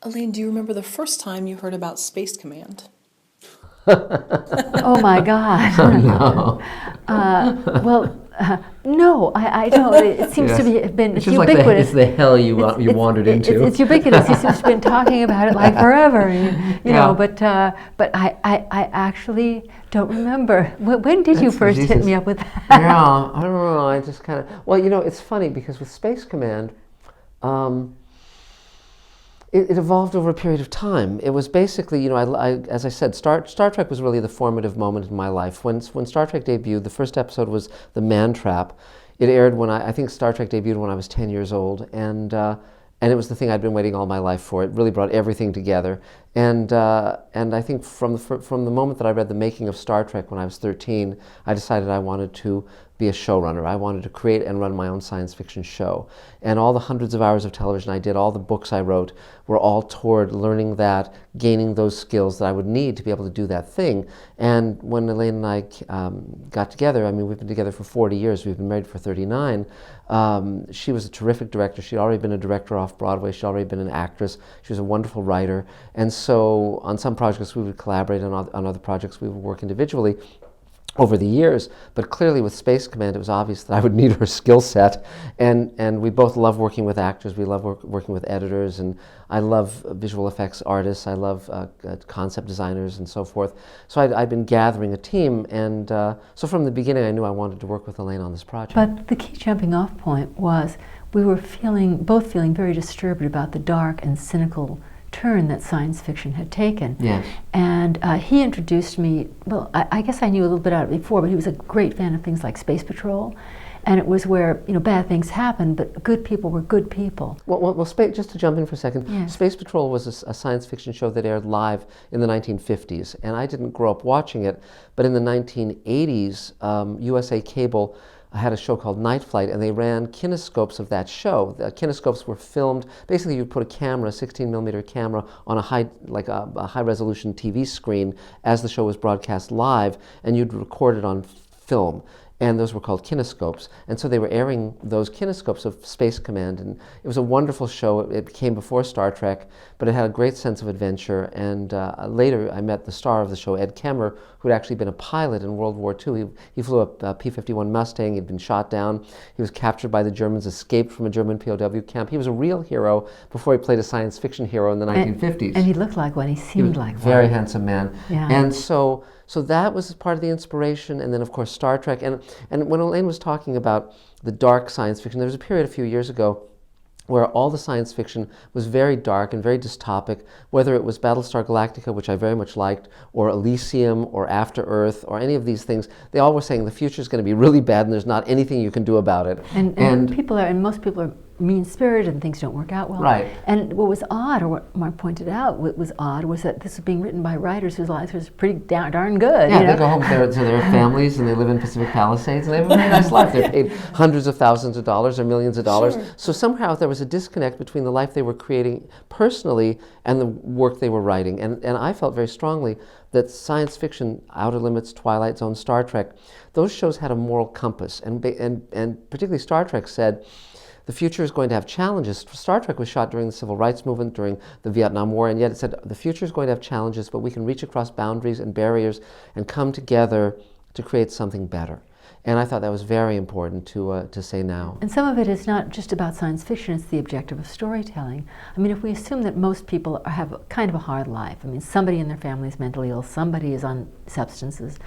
Elaine, do you remember the first time you heard about Space Command? Oh my God. No. No, I don't. It seems to Yes. be have been It's it's just like the, ubiquitous. it's the hell you wandered into. It's ubiquitous. He seems to have been talking about it like forever, you know. Yeah. But I actually don't remember. When did you That's first hit Jesus. me up with that? Yeah, I don't know. I just kind of, well, it's funny because with Space Command, um, it evolved over a period of time. It was basically, as I said, Star Trek was really the formative moment in my life. When Star Trek debuted, the first episode was The Man Trap. It aired when I think Star Trek debuted when I was 10 years old, and it was the thing I'd been waiting all my life for. It really brought everything together. And I think from the moment that I read the making of Star Trek when I was 13, I decided I wanted to be a showrunner. I wanted to create and run my own science fiction show. And all the hundreds of hours of television I did, all the books I wrote, were all toward learning that, gaining those skills that I would need to be able to do that thing. And when Elaine and I got together, I mean, we've been together for 40 years, we've been married for 39. She was a terrific director. She'd already been a director off Broadway. She'd already been an actress. She was a wonderful writer. And so on some projects we would collaborate, on other projects we would work individually over the years, but clearly with Space Command it was obvious that I would need her skill set, and we both love working with actors, we love working with editors, and I love visual effects artists, I love concept designers and so forth. So I'd been gathering a team, and so from the beginning I knew I wanted to work with Elaine on this project. But the key jumping off point was we were both feeling very disturbed about the dark and cynical turn that science fiction had taken. Yes. And he introduced me, well, I guess I knew a little bit about it before, but he was a great fan of things like Space Patrol. And it was where, bad things happened, but good people were good people. Well, just to jump in for a second, Yes. Space Patrol was a science fiction show that aired live in the 1950s, and I didn't grow up watching it, but in the 1980s, USA Cable had a show called Night Flight, and they ran kinescopes of that show. The kinescopes were filmed. Basically, you put a camera, a 16mm camera, on a high-resolution TV screen as the show was broadcast live, and you'd record it on film. And those were called kinescopes. And so they were airing those kinescopes of Space Command, and it was a wonderful show. It came before Star Trek, but it had a great sense of adventure. And later I met the star of the show, Ed Kemmer, who had actually been a pilot in World War II. He flew a P-51 Mustang. He'd been shot down. He was captured by the Germans, escaped from a German POW camp. He was a real hero before he played a science fiction hero in the 1950s. And he looked like one. He seemed like one. Very handsome man. Yeah. And so that was part of the inspiration, and then of course Star Trek. And when Elaine was talking about the dark science fiction, there was a period a few years ago where all the science fiction was very dark and very dystopic, whether it was Battlestar Galactica, which I very much liked, or Elysium, or After Earth, or any of these things. They all were saying the future is going to be really bad and there's not anything you can do about it. And most people are mean-spirited and things don't work out well. Right. And what was odd, or what Mark pointed out was odd, was that this was being written by writers whose lives was pretty darn good. Yeah, they go home to their families and they live in Pacific Palisades and they have a very nice life. They're paid hundreds of thousands of dollars or millions of dollars. Sure. So somehow there was a disconnect between the life they were creating personally and the work they were writing. And I felt very strongly that science fiction, Outer Limits, Twilight Zone, Star Trek, those shows had a moral compass. And particularly Star Trek said, the future is going to have challenges. Star Trek was shot during the Civil Rights Movement, during the Vietnam War, and yet it said the future is going to have challenges, but we can reach across boundaries and barriers and come together to create something better. And I thought that was very important to say now. And some of it is not just about science fiction, it's the objective of storytelling. I mean, if we assume that most people have kind of a hard life, I mean, somebody in their family is mentally ill, somebody is on substances,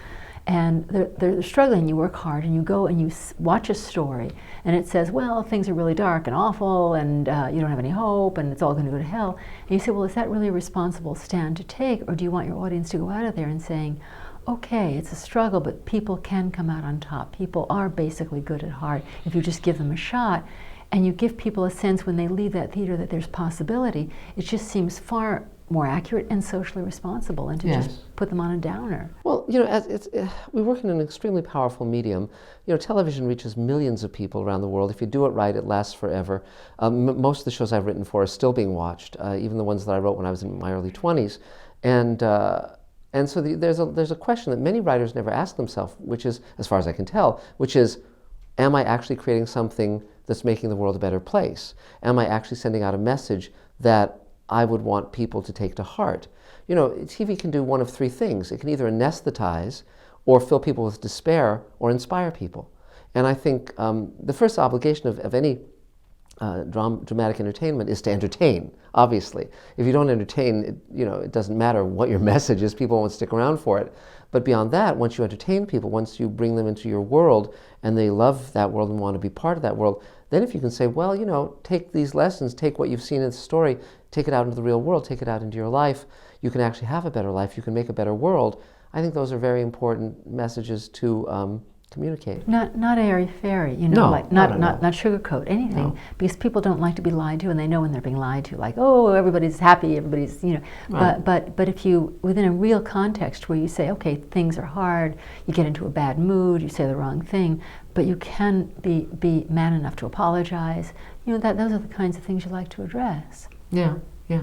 and they're struggling, you work hard and you go and you watch a story and it says, well, things are really dark and awful and you don't have any hope and it's all going to go to hell. And you say, well, is that really a responsible stand to take, or do you want your audience to go out of there and saying, okay, it's a struggle, but people can come out on top. People are basically good at heart if you just give them a shot, and you give people a sense when they leave that theater that there's possibility. It just seems far more accurate and socially responsible, and to just put them on a downer. Well, we work in an extremely powerful medium. Television reaches millions of people around the world. If you do it right, it lasts forever. Most of the shows I've written for are still being watched, even the ones that I wrote when I was in my early 20s. And so there's a question that many writers never ask themselves, which is, as far as I can tell, which is, am I actually creating something that's making the world a better place? Am I actually sending out a message that I would want people to take to heart. You know, TV can do one of three things. It can either anesthetize, or fill people with despair, or inspire people. And I think the first obligation of any dramatic entertainment is to entertain, obviously. If you don't entertain, it doesn't matter what your message is, people won't stick around for it. But beyond that, once you entertain people, once you bring them into your world, and they love that world and want to be part of that world, then if you can say, well, take these lessons, take what you've seen in the story, take it out into the real world, take it out into your life, you can actually have a better life, you can make a better world. I think those are very important messages to communicate. Not airy-fairy, No, like no, not sugarcoat anything, No. because people don't like to be lied to, and they know when they're being lied to, like, oh, everybody's happy, everybody's, Right. But if you, within a real context where you say, okay, things are hard, you get into a bad mood, you say the wrong thing, but you can be man enough to apologize, those are the kinds of things you like to address. Yeah, yeah.